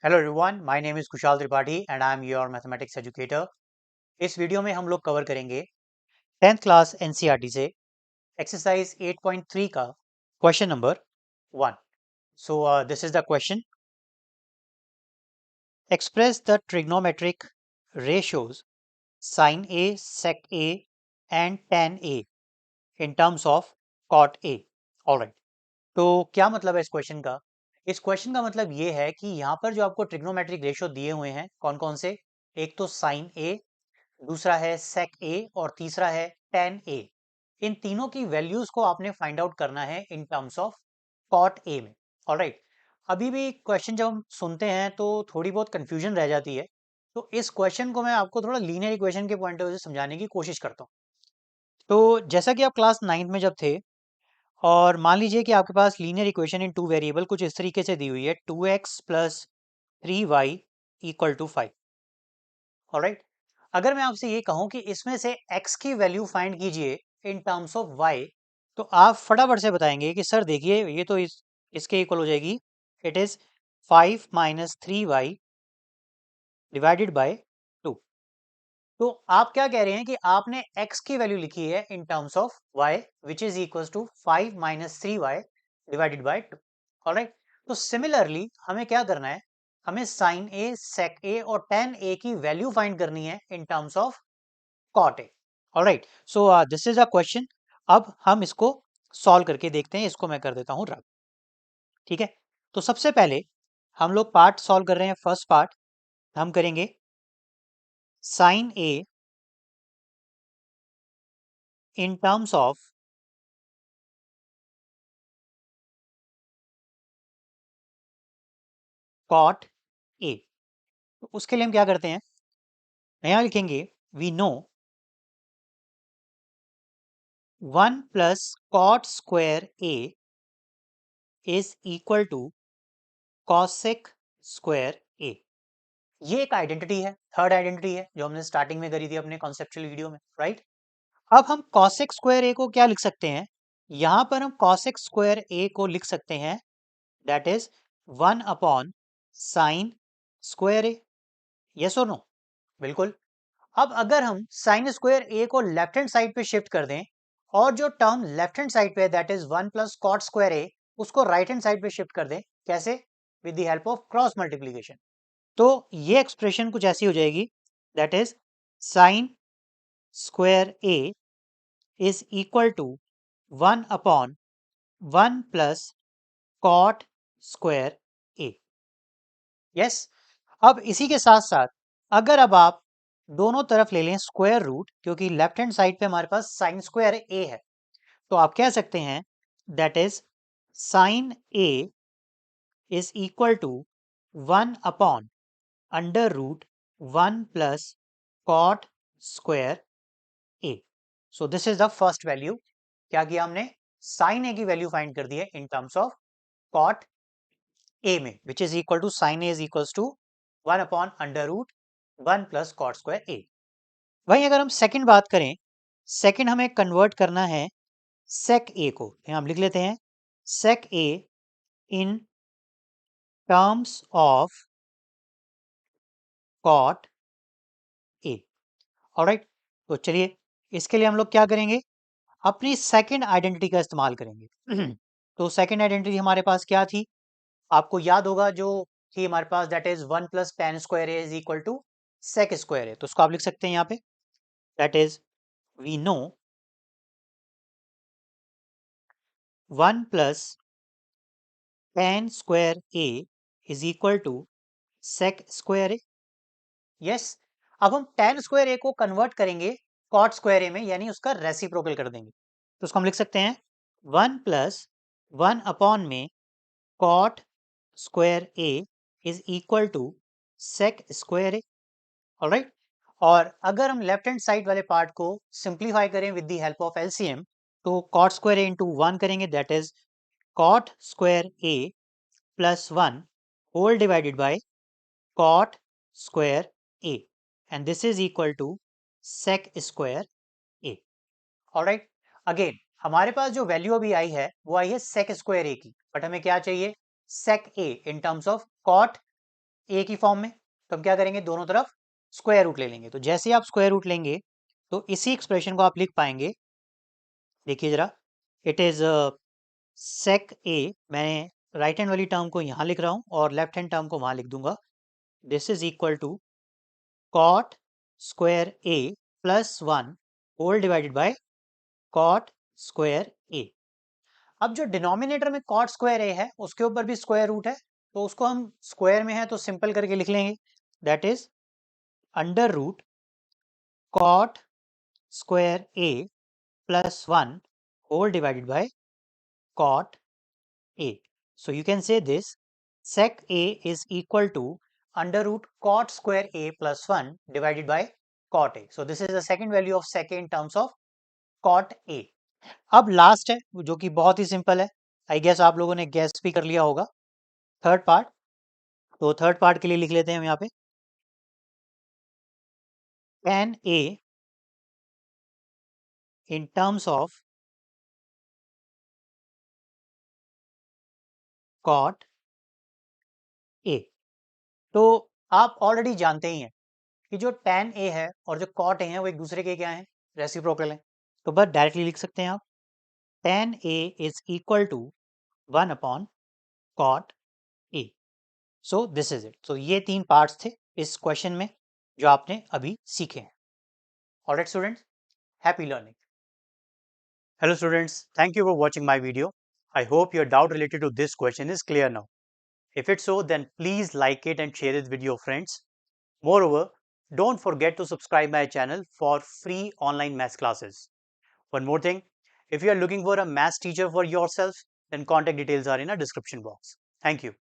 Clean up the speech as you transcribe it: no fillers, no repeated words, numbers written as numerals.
Hello everyone, my name is Kushal Tripathi and I am your mathematics educator. इस video में हम लोग कवर करेंगे 10th क्लास एनसीईआरटी से एक्सरसाइज 8.3 का question number 1। So this is the question. Express the trigonometric ratios sin a, sec a and tan a in terms of cot a। Alright, तो क्या मतलब है इस क्वेश्चन का? इस क्वेश्चन का मतलब ये है कि यहाँ पर जो आपको ट्रिग्नोमेट्रिक रेशियो दिए हुए हैं कौन कौन से, एक तो साइन ए, दूसरा है सेक ए और तीसरा है टेन ए। इन तीनों की वैल्यूज को आपने फाइंड आउट करना है in terms of cot A में। ऑलराइट, अभी भी क्वेश्चन जब हम सुनते हैं तो थोड़ी बहुत कंफ्यूजन रह जाती है, तो इस क्वेश्चन को मैं आपको थोड़ा लीनियर इक्वेशन के पॉइंट ऑफ व्यू से समझाने की कोशिश करता हूँ। तो जैसा कि आप क्लास 9 में जब थे और मान लीजिए कि आपके पास linear equation in two variable कुछ इस तरीके से दी हुई है, 2x plus 3y equal to 5। Alright, अगर मैं आपसे ये कहूं कि इसमें से x की वैल्यू फाइंड कीजिए इन टर्म्स ऑफ y, तो आप फटाफट से बताएंगे कि सर देखिए ये तो इसके इक्वल हो जाएगी, it is 5 minus 3y divided by 2। तो आप क्या कह रहे हैं कि आपने x की वैल्यू लिखी है in terms of y which is equal to 5 minus 3y divided by 2। Alright, तो सिमिलरली हमें क्या करना है, हमें साइन ए, सेक ए और टेन ए की वैल्यू फाइंड करनी है in terms of cot A. Alright, so this is a question. अब हम इसको सॉल्व करके देखते हैं, इसको मैं कर देता हूं रब। ठीक है, तो सबसे पहले हम लोग पार्ट सॉल्व कर रहे हैं। फर्स्ट पार्ट हम करेंगे sine A in terms of cot A. तो उसके लिए हम क्या करते हैं, नया लिखेंगे, we know 1 plus cot square A is equal to cosec square A. ये एक आइडेंटिटी है, थर्ड आइडेंटिटी है जो हमने स्टार्टिंग में करी थी अपने कॉन्सेप्चुअल वीडियो में, राइट। अब हम कॉसेक स्क्वायर ए को क्या लिख सकते हैं, यहां पर हम कॉसेक स्क्वायर ए को लिख सकते हैं that is 1 upon sine square A. Yes और नो? बिल्कुल। अब अगर हम साइन स्क्वायर ए को लेफ्ट हैंड साइड पे शिफ्ट कर दें और जो टर्म लेफ्ट हैंड साइड पे है that is 1 plus cot square A, उसको राइट हैंड साइड पे शिफ्ट कर दें, कैसे? With the help of cross multiplication. तो ये एक्सप्रेशन कुछ ऐसी हो जाएगी that is sine square A is equal to 1 upon 1 plus cot square A. Yes, अब इसी के साथ साथ अगर अब आप दोनों तरफ ले लें स्क्वायर रूट, क्योंकि लेफ्ट हैंड साइड पे हमारे पास साइन स्क्वायर ए है, तो आप कह सकते हैं that is sine A is equal to 1 upon under root 1 plus cot square A. So this is the first value. क्या किया हमने, साइन ए की वैल्यू फाइंड कर दी है in terms of cot A में, which is equal to sine A is equal to 1 upon under root 1 plus cot square A. वहीं अगर हम सेकंड बात करें, सेकंड हमें कन्वर्ट करना है सेक ए को, हम लिख लेते हैं sec A in terms of cot A. Alright, तो चलिए इसके लिए हम लोग क्या करेंगे, अपनी सेकंड आइडेंटिटी का इस्तेमाल करेंगे। तो सेकंड आइडेंटिटी हमारे पास क्या थी, आपको याद होगा जो थी हमारे पास, that is 1 plus tan square A is equal to sec square A. तो उसको आप लिख सकते हैं यहाँ पे, that is we know 1 plus tan square A is equal to sec square A. Yes, अब हम टेन स्क्वायर ए को कन्वर्ट करेंगे कॉट स्क्वायर ए में, यानी उसका रेसिप्रोकल कर देंगे। तो उसको हम लिख सकते हैं 1 प्लस 1 अपॉन में cot square A is equal to sec square A. Alright, और अगर हम लेफ्ट हैंड साइड वाले पार्ट को सिंप्लीफाई करें with the help of LCM, तो कॉट स्क्वायर ए इंटू 1 करेंगे, that is cot square A plus 1 whole divided by cot square A, and this is equal to sec square A. Alright, again हमारे पास जो value अभी आई है वो आई है सेक square ए की, बट हमें क्या चाहिए, sec A in terms of cot A की फॉर्म में, तो हम क्या करेंगे, दोनों तरफ स्क्वायर रूट ले लेंगे। तो जैसे आप स्क्वायर रूट लेंगे तो इसी एक्सप्रेशन को आप लिख पाएंगे, देखिए जरा, इट इज सेक ए, मैं राइट हैंड वाली टर्म को यहाँ लिख रहा हूँ और लेफ्ट हैंड टर्म को वहाँ लिख दूंगा। This is equal to cot square A plus 1 whole divided by cot square A. अब जो डिनोमिनेटर में कॉट स्क्वायर ए है उसके ऊपर भी स्क्वायर रूट है, तो उसको हम स्क्वायर में है तो सिंपल करके लिख लेंगे, that is under root cot square A plus 1 whole divided by cot A. So you can say this, sec A is equal to under root cot square A plus 1 divided by cot A. So this is the second value of sec A in terms of cot A. अब last है जो कि बहुत ही simple है, I guess आप लोगों ने gas भी कर लिया होगा, थर्ड पार्ट। तो थर्ड पार्ट के लिए लिख लेते हैं हम यहाँ पे, tan A in terms of cot A। तो आप ऑलरेडी जानते ही हैं कि जो tan A है और जो cot A है वो एक दूसरे के क्या हैं, रेसिप्रोकल हैं। तो बस डायरेक्टली लिख सकते हैं आप, tan A is equal to 1 upon cot A। So this is it. So ये तीन पार्ट्स थे इस क्वेश्चन में जो आपने अभी सीखे हैं। Alright students, happy learning. Hello students, thank you for watching my video. I hope your doubt related to this question is clear now. If it's so, then please like it and share it with your friends. Moreover, don't forget to subscribe my channel for free online maths classes. One more thing, if you are looking for a maths teacher for yourself, then contact details are in a description box. Thank you.